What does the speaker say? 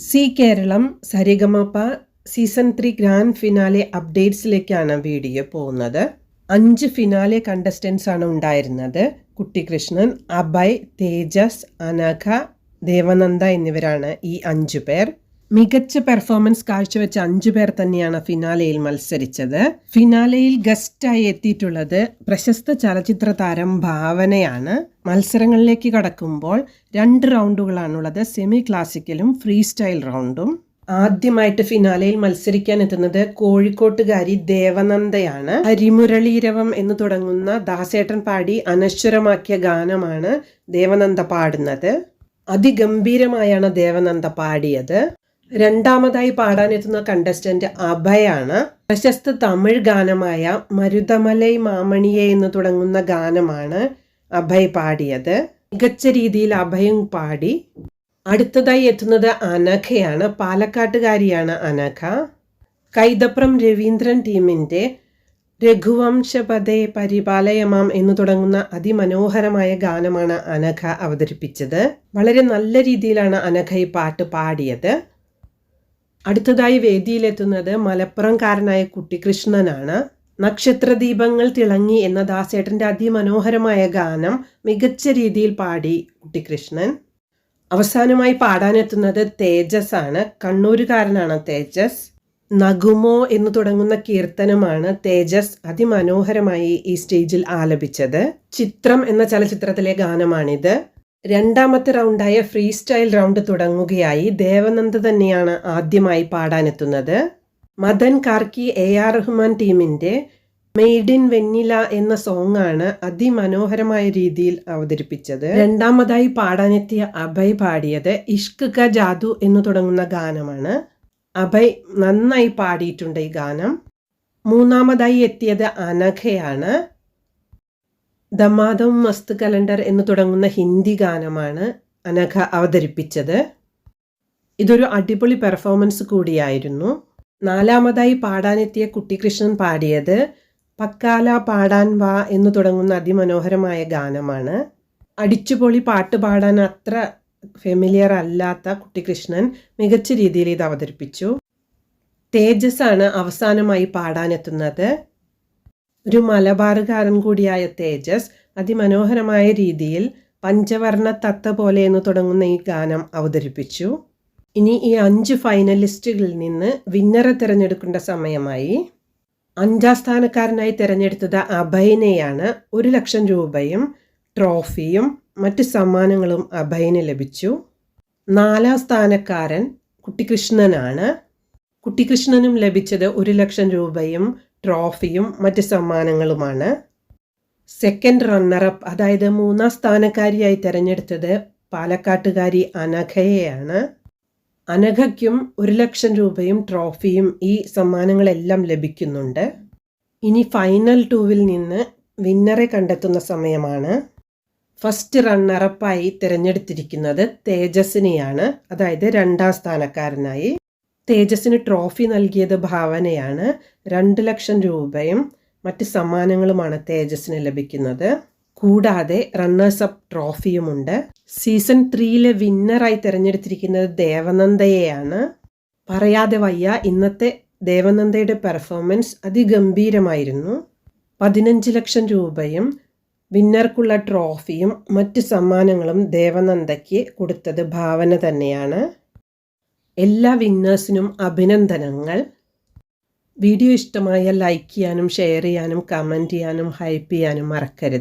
C Keralam Sarigamapa season 3 grand finale അപ്ഡേറ്റ്സിലേക്കാണ് video പോകുന്നത്. 5 finale contestants ആണ് ഉണ്ടായിരുന്നത്. കുട്ടികൃഷ്ണൻ, അഭയ്, തേജസ്, അനഘ, ദേവനന്ദ എന്നിവരാണ് ഈ 5 പേർ. മികച്ച പെർഫോമൻസ് കാഴ്ചവെച്ച 5 പേർ തന്നെയാണ് ഫിനാലെയിൽ മത്സരിച്ചത്. ഫിനാലെയിൽ ഗസ്റ്റായി എത്തിയിട്ടുള്ളത് പ്രശസ്ത ചലച്ചിത്ര താരം ഭാവനയാണ്. മത്സരങ്ങളിലേക്ക് കടക്കുമ്പോൾ 2 റൗണ്ടുകളാണുള്ളത്, സെമി ക്ലാസിക്കലും ഫ്രീ സ്റ്റൈൽ റൗണ്ടും. ആദ്യമായിട്ട് ഫിനാലെയിൽ മത്സരിക്കാൻ എത്തുന്നത് കോഴിക്കോട്ടുകാരി ദേവനന്ദയാണ്. ഹരിമുരളീരവം എന്ന് തുടങ്ങുന്ന ദാസേട്ടൻ പാടി അനശ്വരമാക്കിയ ഗാനമാണ് ദേവനന്ദ പാടുന്നത്. അതിഗംഭീരമായാണ് ദേവനന്ദ പാടിയത്. രണ്ടാമതായി പാടാനെത്തുന്ന കണ്ടസ്റ്റന്റ് അഭയാണ്. പ്രശസ്ത തമിഴ് ഗാനമായ മരുതമലൈ മാമണിയെ എന്ന് തുടങ്ങുന്ന ഗാനമാണ് അഭയ് പാടിയത്. മികച്ച രീതിയിൽ അഭയും പാടി. അടുത്തതായി എത്തുന്നത് അനഘയാണ്. പാലക്കാട്ടുകാരിയാണ് അനഘ. കൈതപ്രം രവീന്ദ്രൻ ടീമിന്റെ രഘുവംശപദേ പരിപാലയമാം എന്ന് തുടങ്ങുന്ന അതിമനോഹരമായ ഗാനമാണ് അനഘ അവതരിപ്പിച്ചത്. വളരെ നല്ല രീതിയിലാണ് അനഘ ഈ പാട്ട് പാടിയത്. അടുത്തതായി വേദിയിലെത്തുന്നത് മലപ്പുറംകാരനായ കുട്ടികൃഷ്ണനാണ്. നക്ഷത്രദീപങ്ങൾ തിളങ്ങി എന്ന ദാസേട്ടൻ്റെ അതിമനോഹരമായ ഗാനം മികച്ച രീതിയിൽ പാടി കുട്ടികൃഷ്ണൻ. അവസാനമായി പാടാനെത്തുന്നത് തേജസ് ആണ്. കണ്ണൂരുകാരനാണ് തേജസ്. നഗുമോ എന്ന് തുടങ്ങുന്ന കീർത്തനമാണ് തേജസ് അതിമനോഹരമായി ഈ സ്റ്റേജിൽ ആലപിച്ചത്. ചിത്രം എന്ന ചലച്ചിത്രത്തിലെ ഗാനമാണിത്. രണ്ടാമത്തെ റൗണ്ടായ ഫ്രീ സ്റ്റൈൽ റൗണ്ട് തുടങ്ങുകയായി. ദേവനന്ദ തന്നെയാണ് ആദ്യമായി പാടാനെത്തുന്നത്. മദൻ കാർക്കി AR റഹ്മാൻ ടീമിന്റെ മെയ്ഡ് ഇൻ വെന്നില എന്ന സോങ് ആണ് അതിമനോഹരമായ രീതിയിൽ അവതരിപ്പിച്ചത്. രണ്ടാമതായി പാടാനെത്തിയ അഭയ് പാടിയത് ഇഷ്ക് ക ജാദു എന്ന് തുടങ്ങുന്ന ഗാനമാണ്. അഭയ് നന്നായി പാടിയിട്ടുണ്ട് ഈ ഗാനം. മൂന്നാമതായി എത്തിയത് അനഘയാണ്. ദമാദം മസ്ത് കലണ്ടർ എന്ന് തുടങ്ങുന്ന ഹിന്ദി ഗാനമാണ് അനഘ അവതരിപ്പിച്ചത്. ഇതൊരു അടിപൊളി പെർഫോമൻസ് കൂടിയായിരുന്നു. നാലാമതായി പാടാനെത്തിയ കുട്ടികൃഷ്ണൻ പാടിയത് പക്കാല പാടാൻ വാ എന്ന് തുടങ്ങുന്ന അതിമനോഹരമായ ഗാനമാണ്. അടിച്ചുപൊളി പാട്ട് പാടാൻ അത്ര ഫെമിലിയർ അല്ലാത്ത കുട്ടികൃഷ്ണൻ മികച്ച രീതിയിൽ ഇത് അവതരിപ്പിച്ചു. തേജസ് ആണ് അവസാനമായി പാടാനെത്തുന്നത്. ഒരു മലബാറുകാരൻ കൂടിയായ തേജസ് അതിമനോഹരമായ രീതിയിൽ പഞ്ചവർണ്ണ തത്ത പോലെ എന്ന് തുടങ്ങുന്ന ഈ ഗാനം അവതരിപ്പിച്ചു. ഇനി ഈ 5 ഫൈനലിസ്റ്റുകളിൽ നിന്ന് വിന്നറെ തിരഞ്ഞെടുക്കേണ്ട സമയമായി. 5ാം സ്ഥാനക്കാരനായി തിരഞ്ഞെടുത്തത് അഭയനെയാണ്. 1 ലക്ഷം രൂപയും ട്രോഫിയും മറ്റ് സമ്മാനങ്ങളും അഭയന് ലഭിച്ചു. 4ാം സ്ഥാനക്കാരൻ കുട്ടികൃഷ്ണനാണ്. കുട്ടികൃഷ്ണനും ലഭിച്ചത് 1 ലക്ഷം രൂപയും ട്രോഫിയും മറ്റ് സമ്മാനങ്ങളുമാണ്. സെക്കൻഡ് റണ്ണറപ്പ്, അതായത് 3ാം സ്ഥാനക്കാരിയായി തിരഞ്ഞെടുത്തത് പാലക്കാട്ടുകാരി അനഘയെയാണ്. അനഘയ്ക്കും 1 ലക്ഷം രൂപയും ട്രോഫിയും ഈ സമ്മാനങ്ങളെല്ലാം ലഭിക്കുന്നുണ്ട്. ഇനി ഫൈനൽ 2വിൽ നിന്ന് വിന്നറെ കണ്ടെത്തുന്ന സമയമാണ്. ഫസ്റ്റ് റണ്ണറപ്പായി തിരഞ്ഞെടുത്തിരിക്കുന്നത് തേജസിനെയാണ്, അതായത് 2ാം സ്ഥാനക്കാരനായി. തേജസിന് ട്രോഫി നൽകിയത് ഭാവനയാണ്. 2 ലക്ഷം രൂപയും മറ്റ് സമ്മാനങ്ങളുമാണ് തേജസിന് ലഭിക്കുന്നത്. കൂടാതെ റണ്ണേഴ്സ് അപ്പ് ട്രോഫിയുമുണ്ട്. സീസൺ 3ലെ വിന്നറായി തിരഞ്ഞെടുത്തിരിക്കുന്നത് ദേവനന്ദയെയാണ്. പറയാതെ വയ്യ, ഇന്നത്തെ ദേവനന്ദയുടെ പെർഫോമൻസ് അതിഗംഭീരമായിരുന്നു. 15 ലക്ഷം രൂപയും വിന്നർക്കുള്ള ട്രോഫിയും മറ്റ് സമ്മാനങ്ങളും ദേവനന്ദയ്ക്ക് കൊടുത്തത് ഭാവന തന്നെയാണ്. എല്ലാ വിന്നേഴ്സിനും അഭിനന്ദനങ്ങൾ. വീഡിയോ ഇഷ്ടമായാൽ ലൈക്ക് ചെയ്യാനും ഷെയർ ചെയ്യാനും കമൻറ്റ് ചെയ്യാനും ഹൈപ്പ് ചെയ്യാനും മറക്കരുത്.